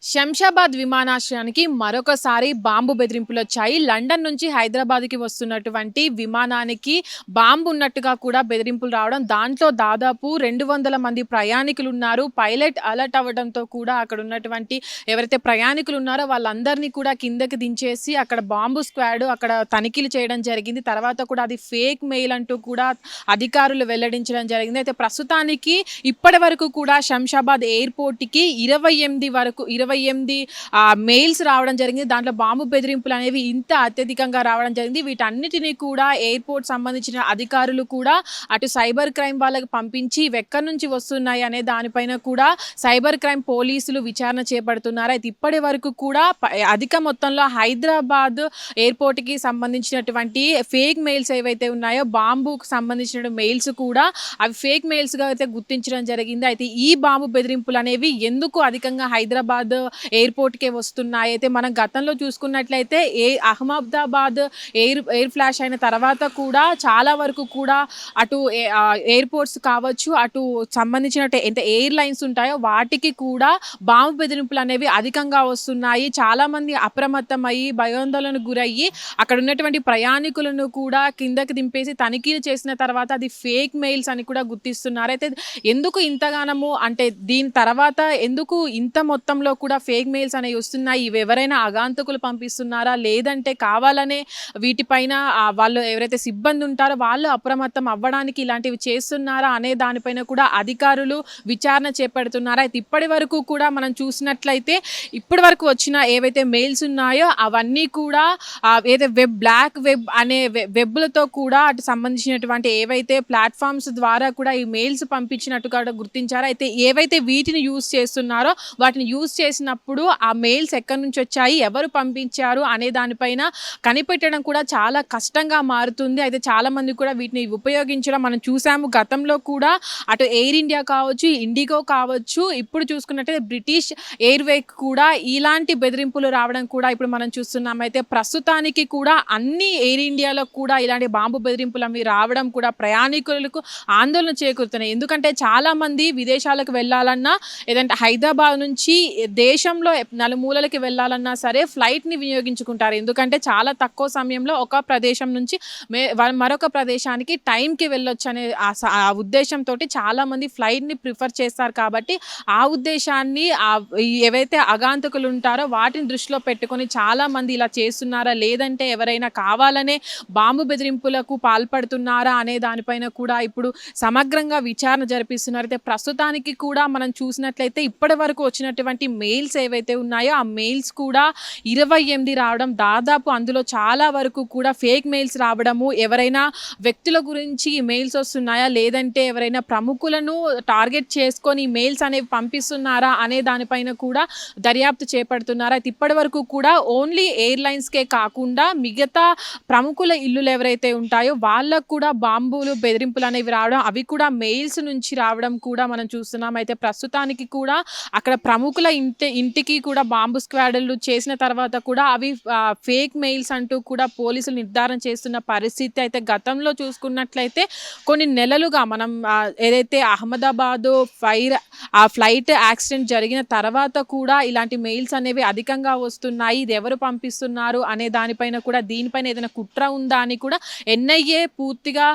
శంషాబాద్ విమానాశ్రయానికి మరొకసారి bomb బెదిరింపులొచ్చాయి. London నుంచి హైదరాబాద్‌కి వస్తున్నటువంటి విమానానికి బాంబు ఉన్నట్టుగా కూడా బెదిరింపులు రావడం. దాంట్లో దాదాపు 200 మంది ప్రయాణికులున్నారు. పైలట్ అలర్ట్ అవ్వడంతో కూడా అక్కడ ఉన్నటువంటి ఎవరైతే ప్రయాణికులున్నారో వాళ్ళందరినీ కూడా కిందకి దించేసి అక్కడ బాంబు స్క్వాడ్ అక్కడ తనిఖీలు చేయడం జరిగింది. తర్వాత కూడా అది ఫేక్ మెయిల్ అంటూ కూడా అధికారులు వెల్లడించడం జరిగింది. అయితే ప్రస్తుతానికి ఇప్పటి వరకు కూడా శంషాబాద్ ఎయిర్‌పోర్ట్‌కి 28 మెయిల్స్ రావడం జరిగింది. దాంట్లో బాంబు బెదిరింపులు అనేవి ఇంత అత్యధికంగా రావడం జరిగింది. వీటన్నిటిని కూడా ఎయిర్‌పోర్ట్ సంబంధించిన అధికారులు కూడా అటు సైబర్ క్రైమ్ వాళ్ళకి పంపించి ఇవెక్కడి నుంచి వస్తున్నాయి అనే దానిపైన కూడా సైబర్ క్రైమ్ పోలీసులు విచారణ చేపడుతున్నారు. అయితే ఇప్పటి వరకు కూడా అధిక మొత్తంలో హైదరాబాద్ ఎయిర్‌పోర్ట్‌కి సంబంధించినటువంటి ఫేక్ మెయిల్స్ ఏవైతే ఉన్నాయో బాంబుకు సంబంధించిన మెయిల్స్ కూడా అవి ఫేక్ మెయిల్స్‌గా అయితే గుర్తించడం జరిగింది. అయితే ఈ బాంబు బెదిరింపులు అనేవి ఎందుకు అధికంగా హైదరాబాద్ ఎయిర్‌పోర్ట్‌కే వస్తున్నాయి. అయితే మనం గతంలో చూసుకున్నట్లయితే అహ్మదాబాద్ ఎయిర్ ఫ్లాష్ అయిన తర్వాత కూడా చాలా వరకు కూడా అటు ఎయిర్‌పోర్ట్స్ కావచ్చు, అటు సంబంధించిన ఎయిర్‌లైన్స్ ఉంటాయో వాటికి కూడా బాంబు బెదిరింపులు అనేవి అధికంగా వస్తున్నాయి. చాలామంది అప్రమత్తమయ్యి భయాందోళనకు గురయ్యి అక్కడ ఉన్నటువంటి ప్రయాణికులను కూడా కిందకి దింపేసి తనిఖీలు చేసిన తర్వాత అది ఫేక్ మెయిల్స్ అని కూడా గుర్తిస్తున్నారు. అయితే ఎందుకు ఇంతగానము అంటే దీని తర్వాత ఎందుకు ఇంత మొత్తంలో కూడా ఫేక్ మెయిల్స్ అనేవి వస్తున్నాయి? ఇవి ఎవరైనా అగాంతకులు పంపిస్తున్నారా? లేదంటే కావాలనే వీటిపైన వాళ్ళు ఎవరైతే సిబ్బంది ఉంటారో వాళ్ళు అప్రమత్తం అవ్వడానికి ఇలాంటివి చేస్తున్నారా అనే దానిపైన కూడా అధికారులు విచారణ చేపడుతున్నారు. అయితే ఇప్పటి వరకు కూడా మనం చూసినట్లయితే ఇప్పటి వరకు వచ్చిన ఏవైతే మెయిల్స్ ఉన్నాయో అవన్నీ కూడా ఏదో బ్లాక్ వెబ్ అనే వెబ్‌లతో కూడా అటు సంబంధించినటువంటి ఏవైతే ప్లాట్‌ఫామ్స్ ద్వారా కూడా ఈ మెయిల్స్ పంపించినట్టుగా గుర్తించారు. అయితే ఏవైతే వీటిని యూజ్ చేస్తున్నారో వాటిని యూజ్ చేసినప్పుడు ఆ మెయిల్స్ ఎక్కడి నుంచి వచ్చాయి, ఎవరు పంపించారు అనే దానిపైన కనిపెట్టడం కూడా చాలా కష్టంగా మారుతుంది. అయితే చాలామంది కూడా వీటిని ఉపయోగించడం మనం చూసాము. గతంలో కూడా అటు ఎయిర్ ఇండియా కావచ్చు, ఇండిగో కావచ్చు, ఇప్పుడు చూసుకున్నట్టయితే బ్రిటిష్ ఎయిర్వేకి కూడా ఇలాంటి బెదిరింపులు రావడం కూడా ఇప్పుడు మనం చూస్తున్నాం. అయితే ప్రస్తుతానికి కూడా అన్ని ఎయిర్ ఇండియాలో కూడా ఇలాంటి బాంబు బెదిరింపులు అవి రావడం కూడా ప్రయాణికులకు ఆందోళన చేకూరుతున్నాయి. ఎందుకంటే చాలామంది విదేశాలకు వెళ్ళాలన్నా ఏదంటే హైదరాబాద్ నుంచి దేశంలో నలుమూలలకి వెళ్ళాలన్నా సరే ఫ్లైట్‌ని వినియోగించుకుంటారు. ఎందుకంటే చాలా తక్కువ సమయంలో ఒక ప్రదేశం నుంచి మరొక ప్రదేశానికి టైంకి వెళ్ళొచ్చనే ఆ ఉద్దేశంతోటి చాలామంది ఫ్లైట్‌ని ప్రిఫర్ చేస్తారు. కాబట్టి ఆ ఉద్దేశాన్ని ఏవైతే అగాంతకులు ఉంటారో వాటిని దృష్టిలో పెట్టుకొని చాలామంది ఇలా చేస్తున్నారా? లేదంటే ఎవరైనా కావాలనే బాంబు బెదిరింపులకు పాల్పడుతున్నారా? అనే దానిపైన కూడా ఇప్పుడు సమగ్రంగా విచారణ జరిపిస్తున్నారు. అయితే ప్రస్తుతానికి కూడా మనం చూసినట్లయితే ఇప్పటి వరకు వచ్చినటువంటి మెయిల్స్ ఏవైతే ఉన్నాయో ఆ మెయిల్స్ కూడా 28 రావడం, దాదాపు అందులో చాలా వరకు కూడా ఫేక్ మెయిల్స్ రావడము, ఎవరైనా వ్యక్తుల గురించి మెయిల్స్ వస్తున్నాయా? లేదంటే ఎవరైనా ప్రముఖులను టార్గెట్ చేసుకొని మెయిల్స్ అనేవి పంపిస్తున్నారా? అనే దానిపైన కూడా దర్యాప్తు చేపడుతున్నారు. అయితే ఇప్పటి వరకు కూడా ఓన్లీ ఎయిర్‌లైన్స్‌కే కాకుండా మిగతా ప్రముఖుల ఇల్లులు ఎవరైతే ఉంటాయో వాళ్ళకు కూడా బాంబులు బెదిరింపులు అనేవి రావడం, అవి కూడా మెయిల్స్ నుంచి రావడం కూడా మనం చూస్తున్నాం. అయితే ప్రస్తుతానికి కూడా అక్కడ ప్రముఖుల ఇంటికి కూడా బాంబు స్క్వాడ్‌లు చేసిన తర్వాత కూడా అవి ఫేక్ మెయిల్స్ అంటూ కూడా పోలీసులు నిర్ధారణ చేస్తున్న పరిస్థితి. అయితే గతంలో చూసుకున్నట్లయితే కొన్ని నెలలుగా మనం ఏదైతే అహ్మదాబాద్ ఫ్లైట్ యాక్సిడెంట్ జరిగిన తర్వాత కూడా ఇలాంటి మెయిల్స్ అనేవి అధికంగా వస్తున్నాయి. ఇది ఎవరు పంపిస్తున్నారు అనే దానిపైన కూడా దీనిపైన ఏదైనా కుట్ర ఉందా అని కూడా ఎన్ఐఏ పూర్తిగా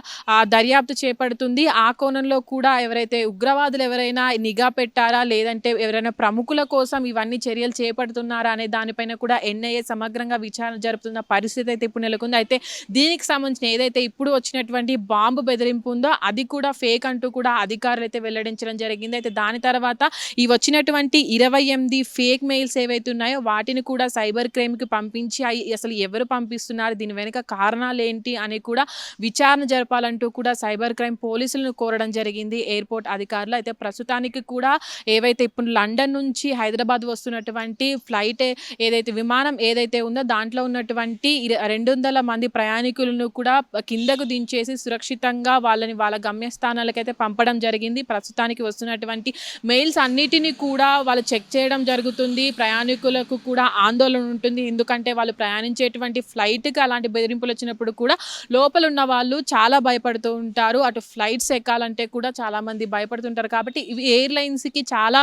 దర్యాప్తు చేపడుతుంది. ఆ కోణంలో కూడా ఎవరైతే ఉగ్రవాదులు ఎవరైనా నిఘా పెట్టారా? లేదంటే ఎవరైనా ప్రముఖుల కోసం ఇవన్నీ చర్యలు చేపడుతున్నారా? అనే దానిపైన కూడా ఎన్ఐఏ సమగ్రంగా విచారణ జరుపుతున్న పరిస్థితి అయితే ఇప్పుడు నెలకొంది. అయితే దీనికి సంబంధించిన ఏదైతే ఇప్పుడు వచ్చినటువంటి బాంబు బెదిరింపు ఉందో అది కూడా ఫేక్ అంటూ కూడా అధికారులు అయితే వెల్లడించడం జరిగింది. అయితే దాని తర్వాత ఈ వచ్చినటువంటి 28 ఫేక్ మెయిల్స్ ఏవైతే ఉన్నాయో వాటిని కూడా సైబర్ క్రైమ్‌కి పంపించి అసలు ఎవరు పంపిస్తున్నారు? దీని వెనుక కారణాలేంటి అని కూడా విచారణ జరపాలంటూ కూడా సైబర్ క్రైమ్ పోలీసులను కోరడం జరిగింది ఎయిర్‌పోర్ట్ అధికారులు. అయితే ప్రస్తుతానికి కూడా ఏవైతే ఇప్పుడు లండన్ నుంచి హైదరాబాద్ వస్తున్నటువంటి ఫ్లైట్ ఏదైతే విమానం ఏదైతే ఉందో దాంట్లో ఉన్నటువంటి 200 మంది ప్రయాణికులను కూడా కిందకు దించేసి సురక్షితంగా వాళ్ళ గమ్యస్థానాలకైతే పంపడం జరిగింది. ప్రస్తుతానికి వస్తున్నటువంటి మెయిల్స్ అన్నిటిని కూడా వాళ్ళు చెక్ చేయడం జరుగుతుంది. ప్రయాణికులకు కూడా ఆందోళన ఉంటుంది. ఎందుకంటే వాళ్ళు ప్రయాణించేటువంటి ఫ్లైట్‌కి అలాంటి బెదిరింపులు వచ్చినప్పుడు కూడా లోపల ఉన్న వాళ్ళు చాలా భయపడుతూ ఉంటారు. అటు ఫ్లైట్స్ ఎక్కాలంటే కూడా చాలామంది భయపడుతుంటారు. కాబట్టి ఇవి ఎయిర్‌లైన్స్‌కి చాలా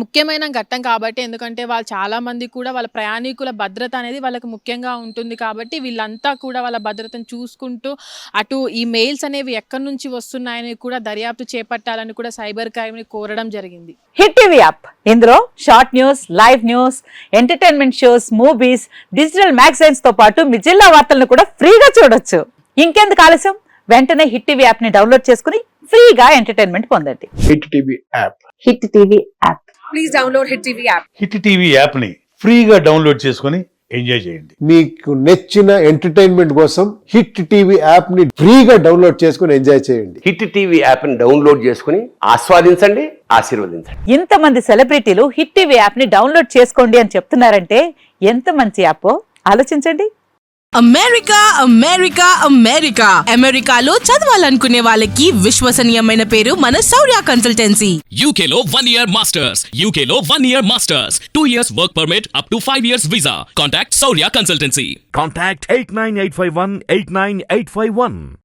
ముఖ్యమైన ఘట్టం కాబట్టి ఎందుకంటే వాళ్ళు చాలా మంది కూడా వాళ్ళ ప్రయాణికుల భద్రత అనేది వాళ్ళకి ముఖ్యంగా ఉంటుంది కాబట్టి వీళ్ళంతా కూడా వాళ్ళ భద్రతను చూసుకుంటూ అటు ఈ మెయిల్స్ అనేవి ఎక్కడి నుంచి వస్తున్నాయని కూడా దర్యాప్తు చేపట్టాలని కూడా సైబర్ క్రైమ్ని కోరడం జరిగింది. హిట్ టీవీ యాప్ ఇందులో short news, live news, entertainment shows, movies, digital magazines తో పాటు మీ జిల్లా వార్తలను కూడా ఫ్రీగా చూడొచ్చు. ఇంకెందుకు ఆలస్యం, వెంటనే హిట్ టీవీ యాప్ ని డౌన్లోడ్ చేసుకుని ఫ్రీగా ఎంటర్టైన్మెంట్ పొందండి. Hit TV app. Hit TV app. Please download Hit TV app. Hit TV app ని ఫ్రీగా డౌన్లోడ్ చేసుకొని ఎంజాయ్ చేయండి. మీకు నచ్చిన ఎంటర్టైన్మెంట్ కోసం హిట్ టీవీ యాప్ ని ఫ్రీగా డౌన్లోడ్ చేసుకుని ఎంజాయ్ చేయండి. హిట్ టీవీ యాప్ ని డౌన్లోడ్ చేసుకుని ఆస్వాదించండి, ఆశీర్వదించండి. ఇంతమంది సెలబ్రిటీలు హిట్ టీవీ యాప్ ని డౌన్లోడ్ చేసుకోండి అని చెప్తున్నారంటే ఎంత మంచి యాప్ ఆలోచించండి. అమెరికా అమెరికా అమెరికా అమెరికాలో చదవాలనుకునే వాళ్ళకి విశ్వసనీయమైన పేరు మన శౌర్య కన్సల్టెన్సీ. UK లో 1 year masters. UK లో 1 year masters. 2 years work permit up to 5 years visa. Contact Saurya Consultancy. Contact 89851 89851.